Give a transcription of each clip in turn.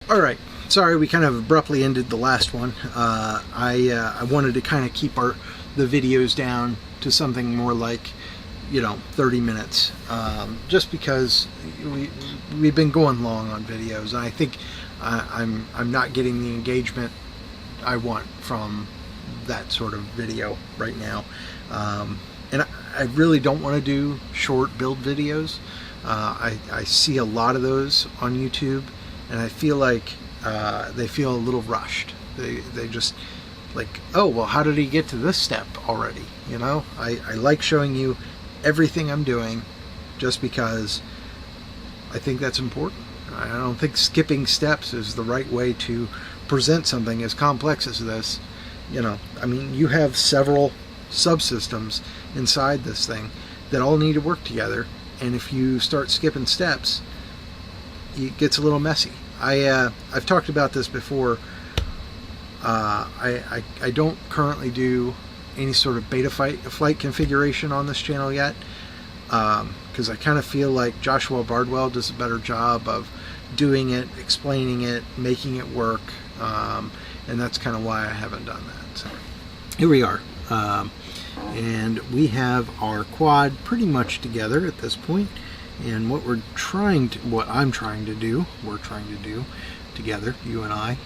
Alright, sorry we kind of abruptly ended the last one. I wanted to kind of keep the videos down to something more like, 30 minutes. Just because we've been going long on videos, and I think I'm not getting the engagement I want from that sort of video right now. And I really don't want to do short build videos. I see a lot of those on YouTube, and I feel like they feel a little rushed. They just like, oh, well, how did he get to this step already? I like showing you everything I'm doing just because I think that's important. I don't think skipping steps is the right way to present something as complex as this. I mean, you have several subsystems inside this thing that all need to work together, and if you start skipping steps, it gets a little messy. I've talked about this before. I don't currently do any sort of beta flight configuration on this channel yet, because I kind of feel like Joshua Bardwell does a better job of doing it, explaining it, making it work, and that's kind of why I haven't done that. So here we are, and we have our quad pretty much together at this point. And what we're trying to, we're trying to do together, you and I,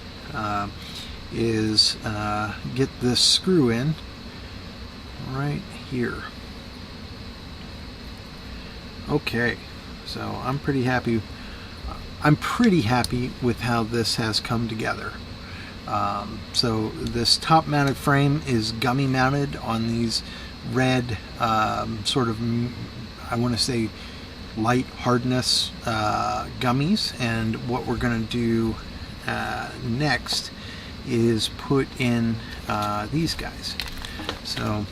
is get this screw in right here. Okay, so I'm pretty happy with how this has come together. So this top mounted frame is gummy mounted on these red sort of, I want to say, light hardness gummies, and what we're going to do next is put in these guys. So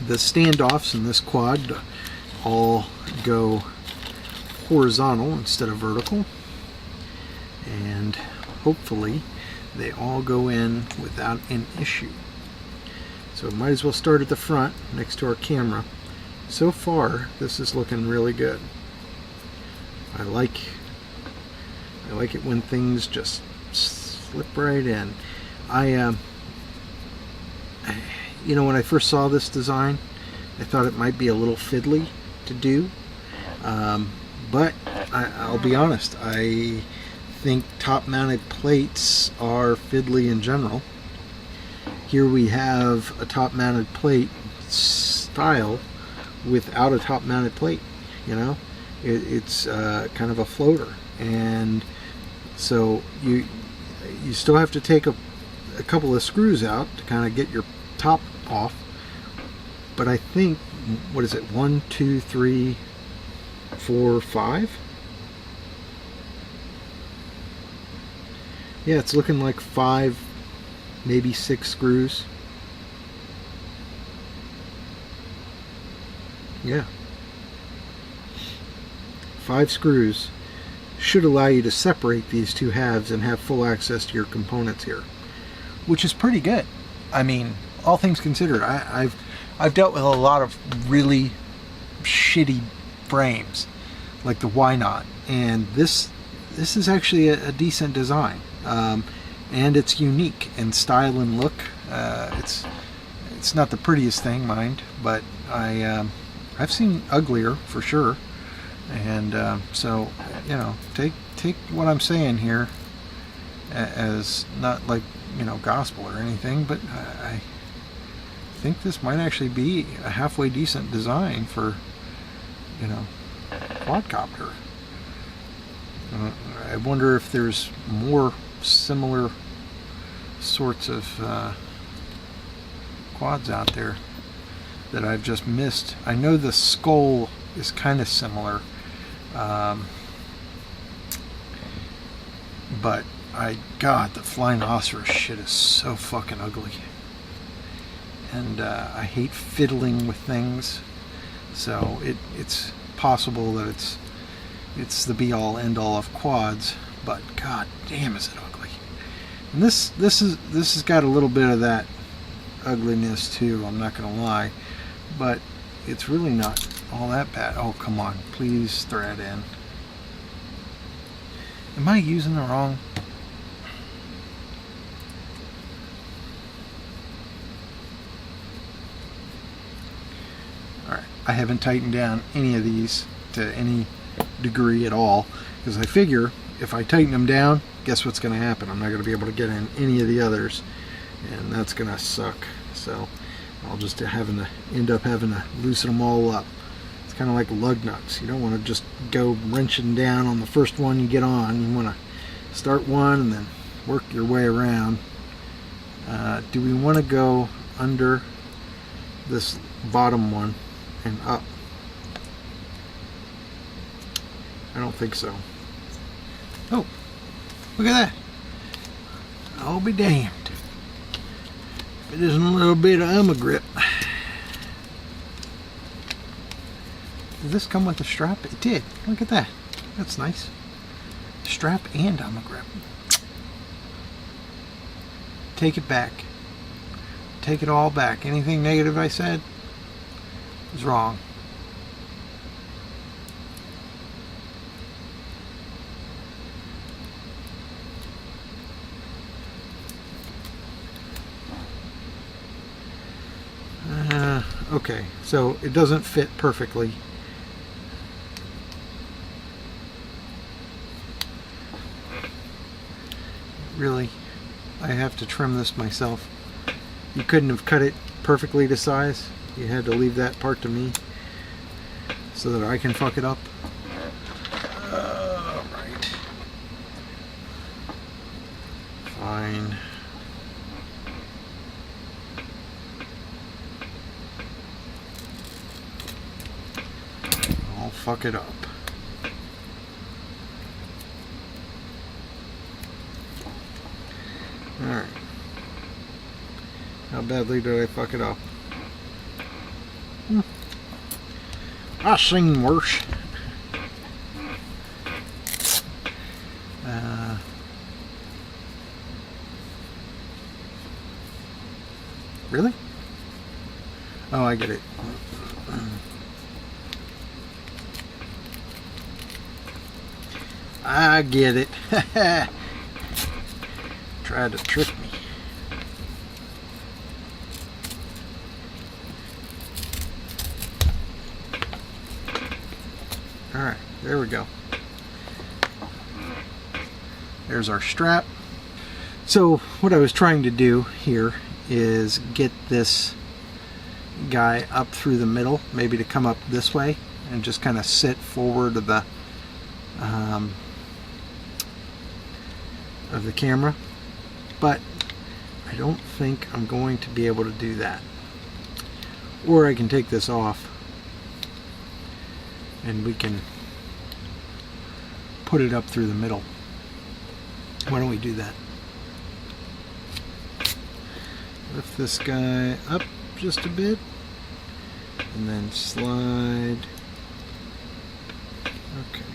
the standoffs in this quad all go horizontal instead of vertical, and hopefully they all go in without an issue. So might as well start at the front next to our camera. So far this is looking really good. I like it when things just slip right in. When I first saw this design, I thought it might be a little fiddly to do, but I'll be honest, I think top mounted plates are fiddly in general. Here we have a top mounted plate style without a top mounted plate. It's kind of a floater, and so you still have to take a couple of screws out to kind of get your top off. But I think, what is it, 1, 2, 3, 4, 5? Yeah, it's looking like 5, maybe 6 screws. Yeah, 5 screws should allow you to separate these two halves and have full access to your components here, which is pretty good. I mean, all things considered, I've dealt with a lot of really shitty frames like the Why Not, and this is actually a decent design, and it's unique in style and look. It's not the prettiest thing, mind, but I've seen uglier for sure, and so take what I'm saying here as not like gospel or anything, but I think this might actually be a halfway decent design for quadcopter. I wonder if there's more similar sorts of quads out there that I've just missed. I know the skull is kind of similar, but God, the flying ostrich shit is so fucking ugly, and I hate fiddling with things. So it's possible that it's the be-all end-all of quads, but god damn, is it ugly. And this has got a little bit of that ugliness too, I'm not gonna lie, but it's really not all that bad. Oh, come on, please thread in. Am I using the wrong I haven't tightened down any of these to any degree at all, because I figure if I tighten them down, guess what's going to happen? I'm not going to be able to get in any of the others, and that's going to suck. So I'll just end up having to loosen them all up. It's kind of like lug nuts. You don't want to just go wrenching down on the first one you get on. You want to start one and then work your way around. Do we want to go under this bottom one and up? I don't think so. Oh, look at that. I'll be damned if it isn't a little bit of grip. Did this come with a strap? It did. Look at that. That's nice. Strap and grip. Take it back. Take it all back. Anything negative I said was wrong. Okay, so it doesn't fit perfectly. Really, I have to trim this myself. You couldn't have cut it perfectly to size. You had to leave that part to me so that I can fuck it up. Alright. Fine. I'll fuck it up. Alright. How badly did I fuck it up? I've seen worse. Really? Oh, I get it. I get it. Tried to trick me. Alright, there we go. There's our strap. So what I was trying to do here is get this guy up through the middle, maybe to come up this way and just kind of sit forward of the camera, but I don't think I'm going to be able to do that. Or I can take this off and we can put it up through the middle. Why don't we do that? Lift this guy up just a bit and then slide. Okay.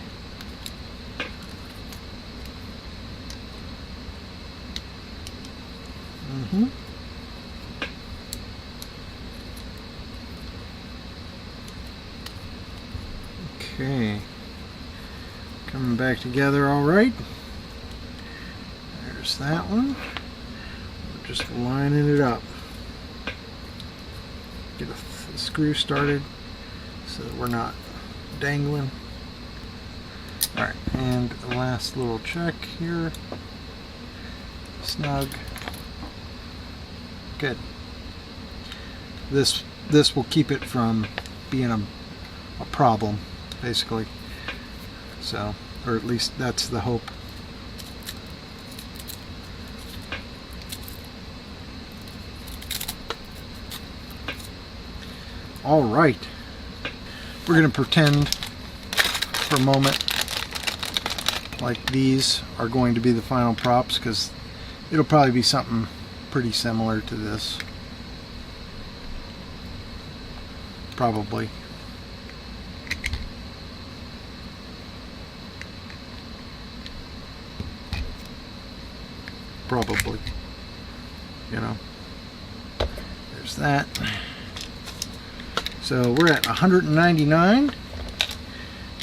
Okay. Coming back together all right. There's that one. We're just lining it up. Get a screw started so that we're not dangling. Alright, and the last little check here. Snug. Good. This will keep it from being a problem, basically. So, or at least that's the hope. All right. We're going to pretend for a moment like these are going to be the final props, because it'll probably be something pretty similar to this. Probably. Probably. You know. There's that. So we're at 199,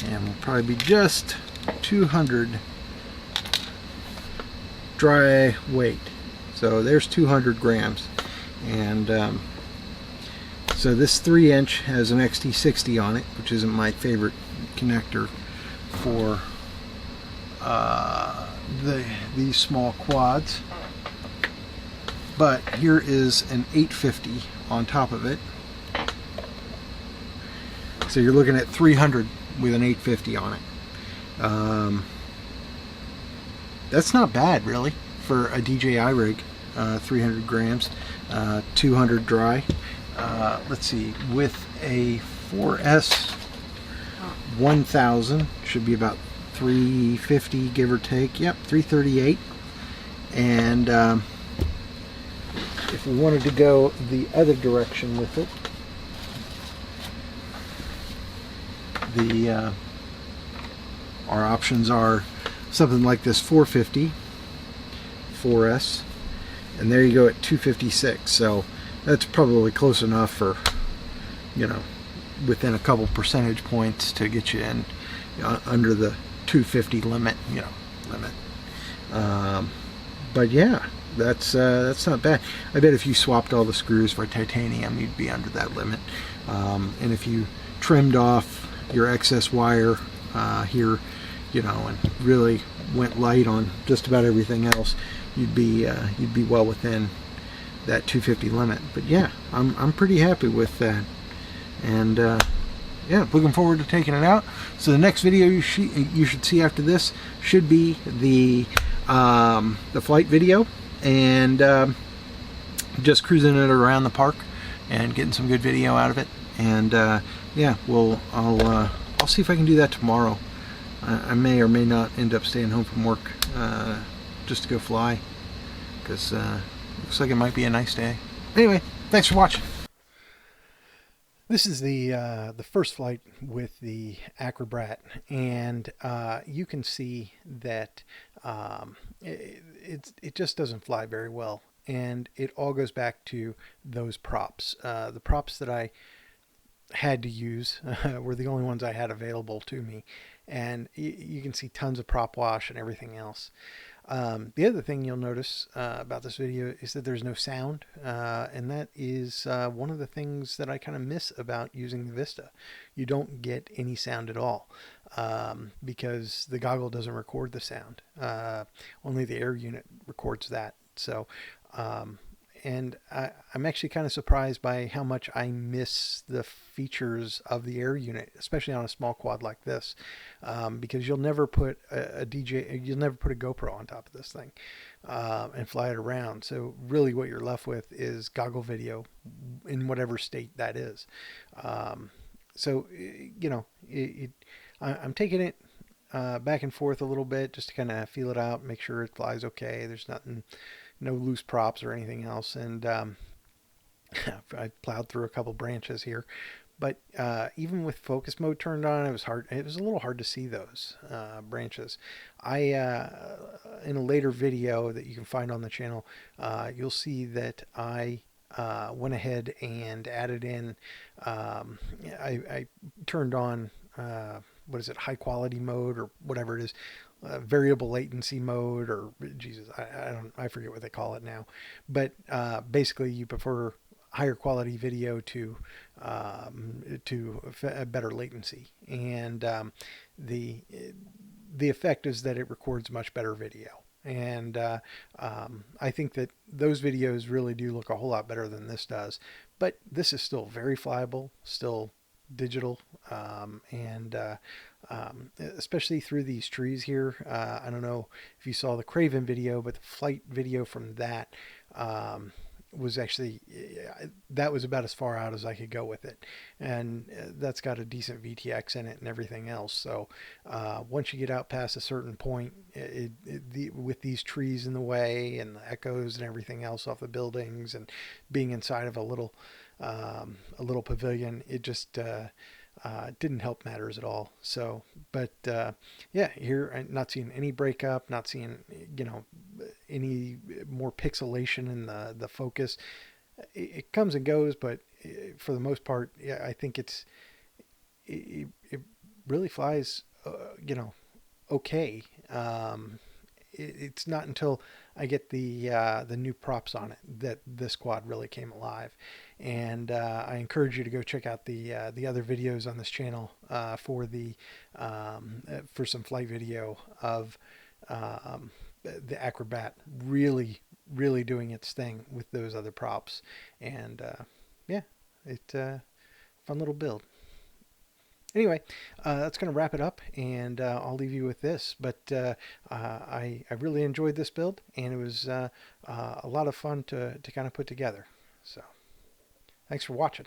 and we'll probably be just 200 dry weight. So there's 200 grams, and So this 3-inch has an XT60 on it, which isn't my favorite connector for these small quads. But here is an 850 on top of it. So you're looking at 300 with an 850 on it. That's not bad, really, for a DJI rig. 300 grams, 200 dry. Let's see, with a 4S 1000, should be about 350, give or take. Yep, 338. And if we wanted to go the other direction with it, our options are something like this 450 4S, and there you go at 256. So that's probably close enough for, you know, within a couple percentage points to get you in under the 250 limit, but yeah, that's not bad. I bet if you swapped all the screws for titanium, you'd be under that limit. And if you trimmed off your excess wire here, you know, and really went light on just about everything else, you'd be well within that 250 limit. But yeah, I'm pretty happy with that, and yeah, looking forward to taking it out. So the next video you should see after this should be the flight video, and just cruising it around the park and getting some good video out of it. And yeah, I'll see if I can do that tomorrow. I may or may not end up staying home from work just to go fly, because looks like it might be a nice day. Anyway, thanks for watching. This is the first flight with the Acrobrat, and you can see that it just doesn't fly very well, and it all goes back to those props. The props that I had to use were the only ones I had available to me, and you can see tons of prop wash and everything else. The other thing you'll notice about this video is that there's no sound, and that is one of the things that I kind of miss about using the Vista. You don't get any sound at all, because the goggle doesn't record the sound. Only the air unit records that. So and I'm actually kind of surprised by how much I miss the features of the air unit, especially on a small quad like this, because you'll never put you'll never put a GoPro on top of this thing and fly it around. So really what you're left with is goggle video in whatever state that is. So, you know, I'm taking it back and forth a little bit just to kind of feel it out, make sure it flies okay. There's nothing, no loose props or anything else. And I plowed through a couple branches here, but even with focus mode turned on, it was hard. It was a little hard to see those branches. In a later video that you can find on the channel, you'll see that I went ahead and added in, I turned on, what is it, high quality mode or whatever it is, variable latency mode, or Jesus, I forget what they call it now, but basically you prefer higher quality video to better latency, and the effect is that it records much better video. And I think that those videos really do look a whole lot better than this does, but this is still very flyable, still digital, and especially through these trees here. I don't know if you saw the Craven video, but the flight video from that was actually, that was about as far out as I could go with it, and that's got a decent VTX in it and everything else. So once you get out past a certain point, with these trees in the way and the echoes and everything else off the buildings and being inside of a little pavilion, it just didn't help matters at all. So, but yeah, here I'm not seeing any breakup, not seeing, you know, any more pixelation in the focus. It comes and goes, but for the most part, yeah, I think it really flies, you know, okay. it's not until I get the new props on it that this quad really came alive. And I encourage you to go check out the other videos on this channel for some flight video of the Acrobat really doing its thing with those other props. And yeah, fun little build. Anyway, that's going to wrap it up, and I'll leave you with this. But I really enjoyed this build, and it was a lot of fun to kind of put together. So thanks for watching.